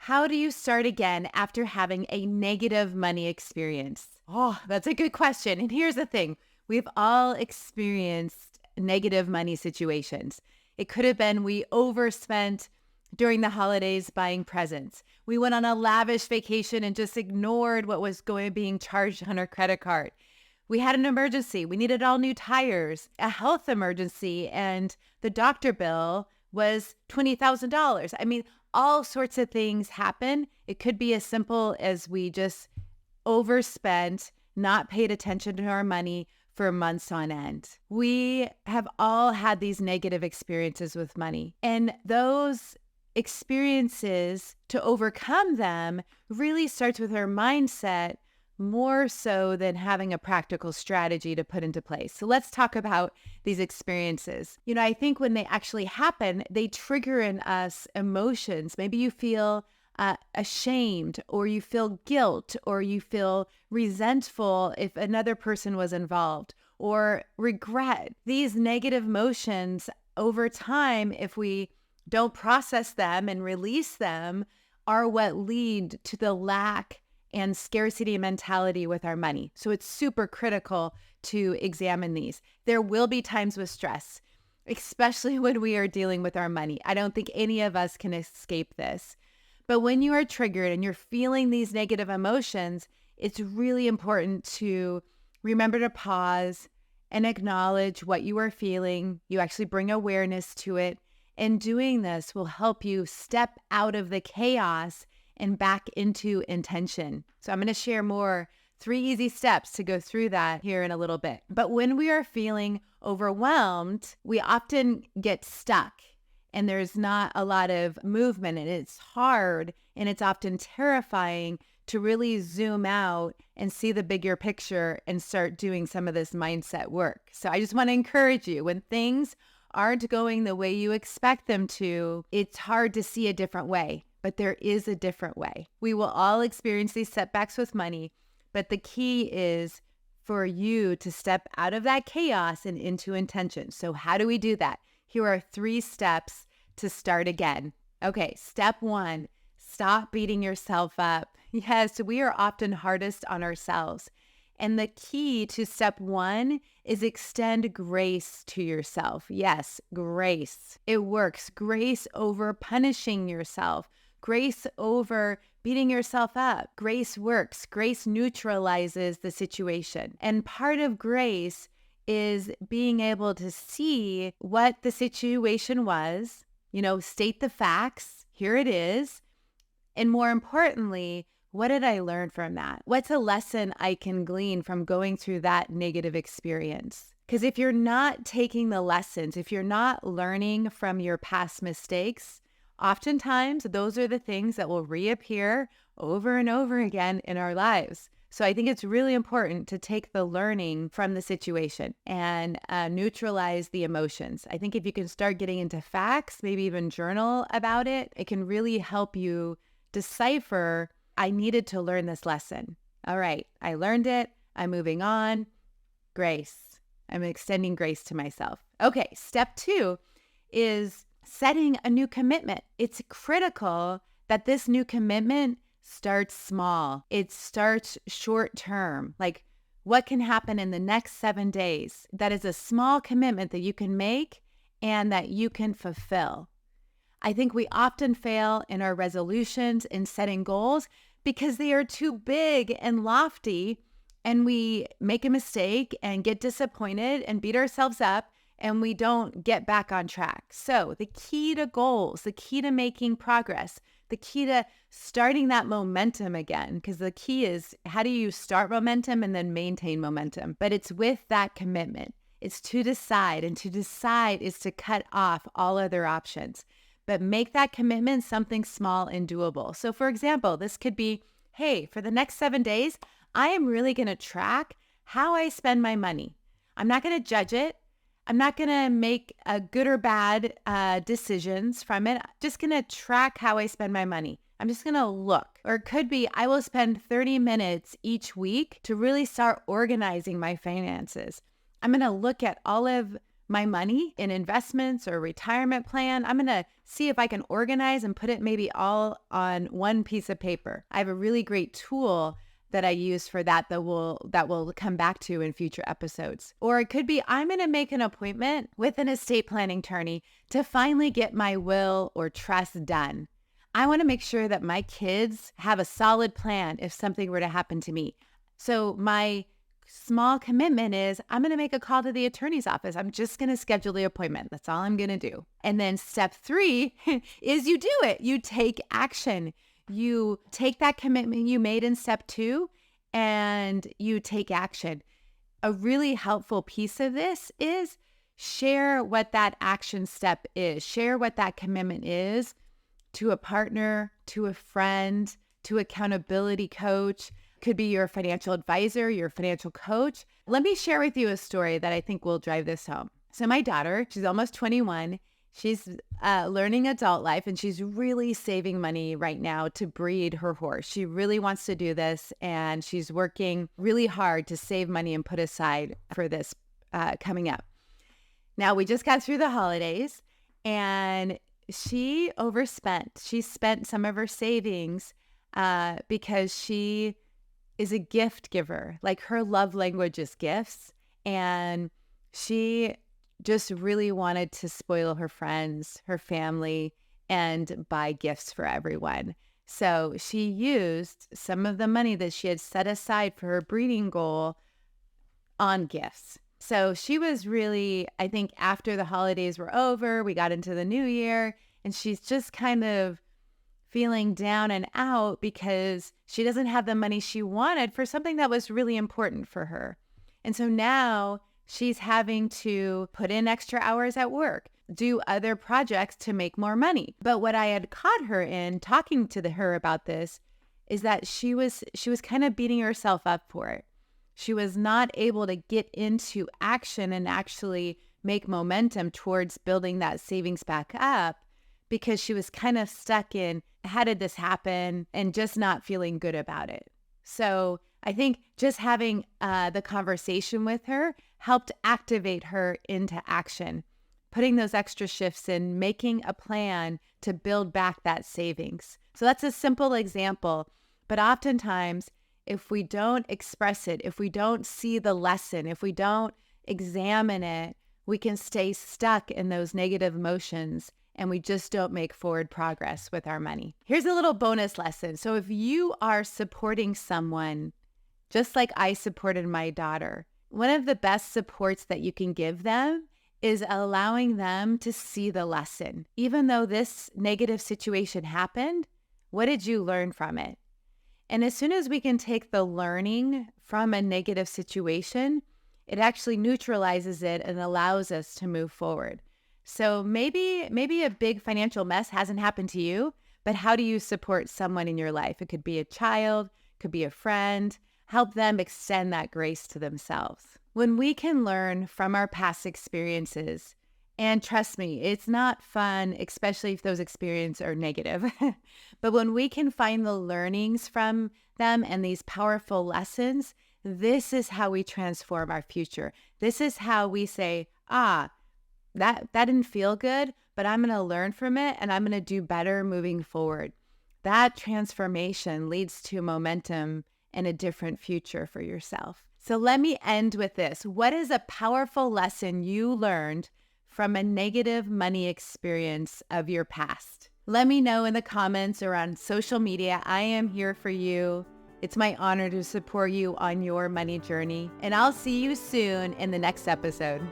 How do you start again after having a negative money experience? Oh, that's a good question. And here's the thing, we've all experienced negative money situations. It could have been we overspent during the holidays buying presents. We went on a lavish vacation and just ignored what was being charged on our credit card. We had an emergency. We needed all new tires, a health emergency, and the doctor bill was $20,000. I mean, all sorts of things happen. It could be as simple as we just overspent, not paid attention to our money for months on end. We have all had these negative experiences with money, and those experiences, to overcome them, really starts with our mindset more so than having a practical strategy to put into place. So let's talk about these experiences. I think when they actually happen, they trigger in us emotions. Maybe you feel ashamed, or you feel guilt, or you feel resentful if another person was involved, or regret. These negative emotions over time, if we don't process them and release them, are what lead to the lack and scarcity mentality with our money. So it's super critical to examine these. There will be times with stress, especially when we are dealing with our money. I don't think any of us can escape this. But when you are triggered and you're feeling these negative emotions, it's really important to remember to pause and acknowledge what you are feeling. You actually bring awareness to it. And doing this will help you step out of the chaos and back into intention. So I'm going to share 3 easy steps to go through that here in a little bit. But when we are feeling overwhelmed, we often get stuck and there's not a lot of movement, and it's hard and it's often terrifying to really zoom out and see the bigger picture and start doing some of this mindset work. So I just want to encourage you, when things aren't going the way you expect them to, it's hard to see a different way, but there is a different way. We will all experience these setbacks with money, but the key is for you to step out of that chaos and into intention. So how do we do that? Here are 3 steps to start again. Okay, step 1, stop beating yourself up. Yes, we are often hardest on ourselves. And the key to step 1 is extend grace to yourself. Yes, grace. It works. Grace over punishing yourself. Grace over beating yourself up. Grace works. Grace neutralizes the situation. And part of grace is being able to see what the situation was, state the facts. Here it is. And more importantly, what did I learn from that? What's a lesson I can glean from going through that negative experience? Because if you're not taking the lessons, if you're not learning from your past mistakes, oftentimes those are the things that will reappear over and over again in our lives. So I think it's really important to take the learning from the situation and neutralize the emotions. I think if you can start getting into facts, maybe even journal about it, it can really help you decipher, I needed to learn this lesson. All right, I learned it. I'm moving on. Grace. I'm extending grace to myself. Okay, step 2 is setting a new commitment. It's critical that this new commitment starts small. It starts short term. Like, what can happen in the next 7 days? That is a small commitment that you can make and that you can fulfill. I think we often fail in our resolutions in setting goals because they are too big and lofty, and we make a mistake and get disappointed and beat ourselves up, and we don't get back on track. So the key to goals, the key to making progress, the key to starting that momentum again, because the key is, how do you start momentum and then maintain momentum? But it's with that commitment. It's to decide, and to decide is to cut off all other options. But make that commitment something small and doable. So for example, this could be, hey, for the next 7 days, I am really going to track how I spend my money. I'm not going to judge it. I'm not going to make good or bad decisions from it. I'm just going to track how I spend my money. I'm just going to look. Or it could be, I will spend 30 minutes each week to really start organizing my finances. I'm going to look at all of my money in investments or retirement plan. I'm going to see if I can organize and put it maybe all on one piece of paper. I have a really great tool that I use for that will come back to in future episodes. Or it could be, I'm going to make an appointment with an estate planning attorney to finally get my will or trust done. I want to make sure that my kids have a solid plan if something were to happen to me. So my small commitment is I'm going to make a call to the attorney's office. I'm just going to schedule the appointment. That's all I'm going to do. And then step 3 is you do it. You take action. You take that commitment you made in step 2 and you take action. A really helpful piece of this is share what that action step is. Share what that commitment is to a partner, to a friend, to accountability coach. Could be your financial advisor, your financial coach. Let me share with you a story that I think will drive this home. So my daughter, she's almost 21. She's learning adult life, and she's really saving money right now to breed her horse. She really wants to do this, and she's working really hard to save money and put aside for this coming up. Now, we just got through the holidays, and she overspent. She spent some of her savings because she is a gift giver. Like, her love language is gifts, and she just really wanted to spoil her friends, her family, and buy gifts for everyone. So she used some of the money that she had set aside for her breeding goal on gifts. So she was really, I think after the holidays were over, we got into the new year, and she's just kind of feeling down and out because she doesn't have the money she wanted for something that was really important for her. And so now she's having to put in extra hours at work, do other projects to make more money. But what I had caught her in talking to her about this is that she was kind of beating herself up for it. She was not able to get into action and actually make momentum towards building that savings back up because she was kind of stuck in, how did this happen, and just not feeling good about it. So I think just having the conversation with her helped activate her into action, putting those extra shifts in, making a plan to build back that savings. So that's a simple example. But oftentimes, if we don't express it, if we don't see the lesson, if we don't examine it, we can stay stuck in those negative emotions and we just don't make forward progress with our money. Here's a little bonus lesson. So if you are supporting someone, just like I supported my daughter, one of the best supports that you can give them is allowing them to see the lesson. Even though this negative situation happened, what did you learn from it? And as soon as we can take the learning from a negative situation, it actually neutralizes it and allows us to move forward. So maybe a big financial mess hasn't happened to you, but how do you support someone in your life? It could be a child, could be a friend. Help them extend that grace to themselves. When we can learn from our past experiences, and trust me, it's not fun, especially if those experiences are negative. But when we can find the learnings from them and these powerful lessons, this is how we transform our future. This is how we say, that didn't feel good, but I'm going to learn from it and I'm going to do better moving forward. That transformation leads to momentum and a different future for yourself. So let me end with this. What is a powerful lesson you learned from a negative money experience of your past? Let me know in the comments or on social media. I am here for you. It's my honor to support you on your money journey, and I'll see you soon in the next episode.